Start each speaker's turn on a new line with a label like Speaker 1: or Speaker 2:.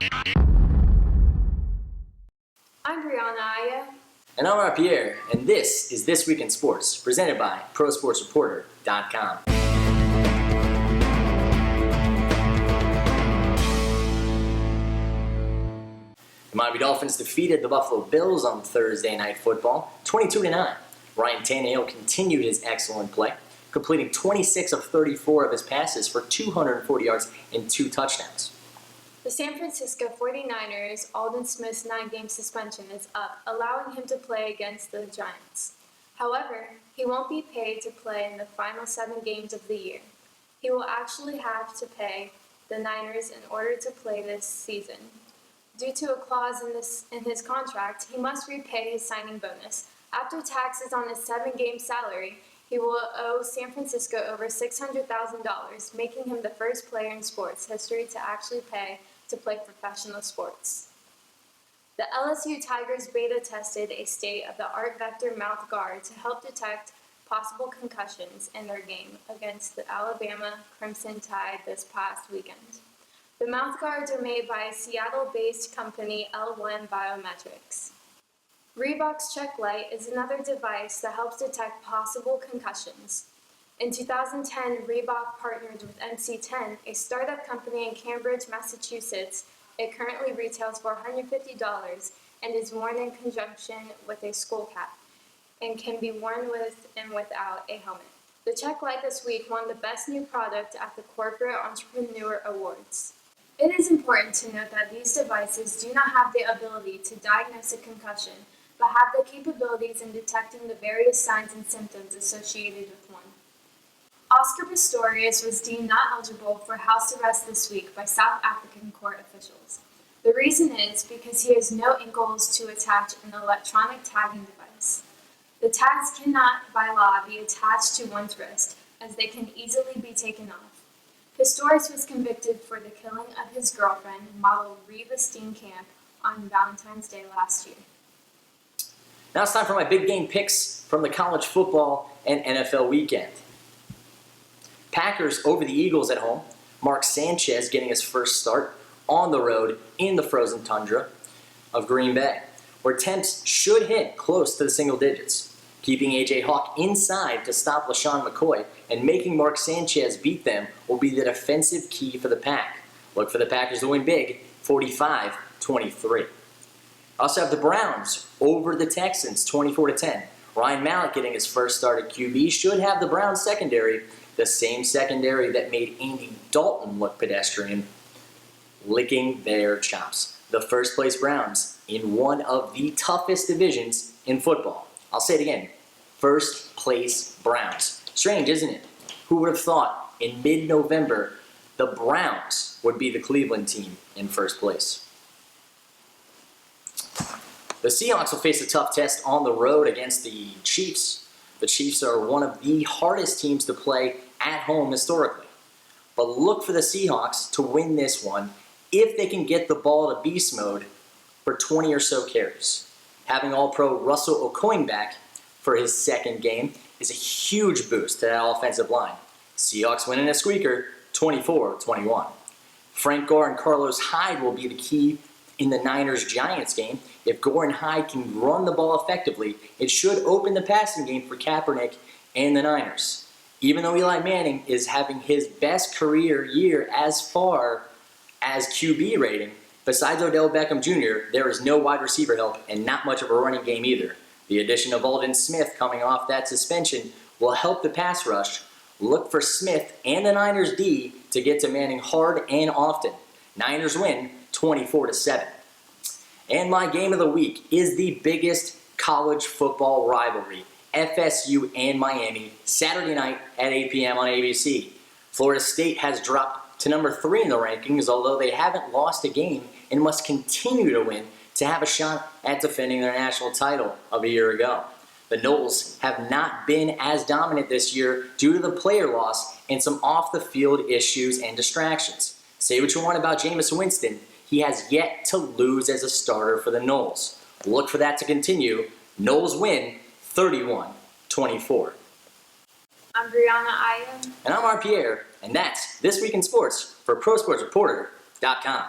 Speaker 1: I'm Brianna Aya.
Speaker 2: And I'm R. Pierre, and this is This Week in Sports, presented by ProSportsReporter.com. The Miami Dolphins defeated the Buffalo Bills on Thursday Night Football, 22-9. Ryan Tannehill continued his excellent play, completing 26 of 34 of his passes for 240 yards and 2 touchdowns.
Speaker 1: The San Francisco 49ers' Aldon Smith's 9-game suspension is up, allowing him to play against the Giants. However, he won't be paid to play in the final 7 games of the year. He will actually have to pay the Niners in order to play this season. Due to a clause in his contract, he must repay his signing bonus. After taxes on his 7-game salary, he will owe San Francisco over $600,000, making him the first player in sports history to actually pay to play professional sports. The LSU Tigers beta-tested a state-of-the-art vector Mouthguard to help detect possible concussions in their game against the Alabama Crimson Tide this past weekend. The Mouthguards are made by Seattle-based company L1 Biometrics. Reebok's Checklight is another device that helps detect possible concussions. In 2010, Reebok partnered with MC10, a startup company in Cambridge, Massachusetts. It currently retails for $150 and is worn in conjunction with a skull cap and can be worn with and without a helmet. The Checklight this week won the Best New Product at the Corporate Entrepreneur Awards. It is important to note that these devices do not have the ability to diagnose a concussion, but have the capabilities in detecting the various signs and symptoms associated with one. Oscar Pistorius was deemed not eligible for house arrest this week by South African court officials. The reason is because he has no ankles to attach an electronic tagging device. The tags cannot, by law, be attached to one's wrist, as they can easily be taken off. Pistorius was convicted for the killing of his girlfriend, model Reva Steenkamp, on Valentine's Day last year.
Speaker 2: Now it's time for my big game picks from the college football and NFL weekend. Packers over the Eagles at home. Mark Sanchez getting his first start on the road in the frozen tundra of Green Bay, where temps should hit close to the single digits. Keeping A.J. Hawk inside to stop LaShawn McCoy and making Mark Sanchez beat them will be the defensive key for the Pack. Look for the Packers to win big, 45-23. Also have the Browns over the Texans, 24-10. Ryan Mallett getting his first start at QB should have the Browns secondary, the same secondary that made Andy Dalton look pedestrian, licking their chops. The first place Browns in one of the toughest divisions in football. I'll say it again, first place Browns. Strange, isn't it? Who would have thought in mid-November the Browns would be the Cleveland team in first place? The Seahawks will face a tough test on the road against the Chiefs. The Chiefs are one of the hardest teams to play at home historically. But look for the Seahawks to win this one if they can get the ball to beast mode for 20 or so carries. Having All-Pro Russell Okung back for his second game is a huge boost to that offensive line. Seahawks winning a squeaker, 24-21. Frank Gore and Carlos Hyde will be the key in the Niners-Giants game. If Gore and Hyde can run the ball effectively, it should open the passing game for Kaepernick and the Niners. Even though Eli Manning is having his best career year as far as QB rating, besides Odell Beckham Jr., there is no wide receiver help and not much of a running game either. The addition of Aldon Smith coming off that suspension will help the pass rush. Look for Smith and the Niners D to get to Manning hard and often. Niners win 24-7. And my game of the week is the biggest college football rivalry, FSU and Miami, Saturday night at 8 p.m. on ABC. Florida State has dropped to number 3 in the rankings, although they haven't lost a game and must continue to win to have a shot at defending their national title of a year ago. The Noles have not been as dominant this year due to the player loss and some off-the-field issues and distractions. Say what you want about Jameis Winston, he has yet to lose as a starter for the Noles. Look for that to continue. Noles win 31-24.
Speaker 1: I'm Brianna Aya.
Speaker 2: And I'm R. Pierre, and that's This Week in Sports for ProSportsReporter.com.